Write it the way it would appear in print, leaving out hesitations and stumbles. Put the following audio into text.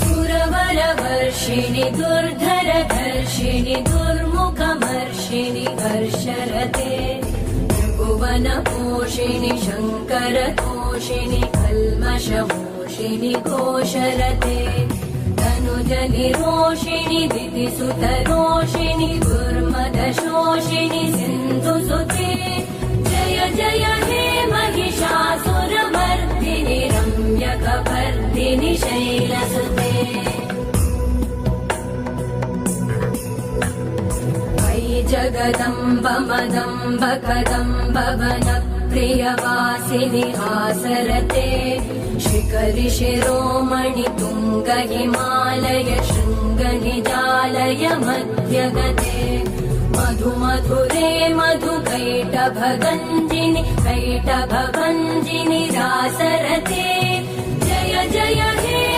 सुरवरवर्षिणि दुर्धरधर्षिणि दुर्मुखमर्षिणि हर्षरते त्रिभुवनपोषिणि शङ्करतोषिणि कल्मषमोषिणि घोषरते तनुजनिरोषिणि दितिसुतरोषिणि दुर्मदशोषिणि सिन्धुसुते जय जय हे महिषासुरमर्दिनि रम्यकपर्दिनि शैलसुते मयि जगदम्ब मदम्ब कदम्ब वनप्रियवासिनि हासरते शिखरि शिरोमणि तुङ्ग हिमालय शृङ्गनिजालय मध्यगते मधुमधुरे मधुकैटभगञ्जिनि कैटभभञ्जिनि रासरते जय जय हे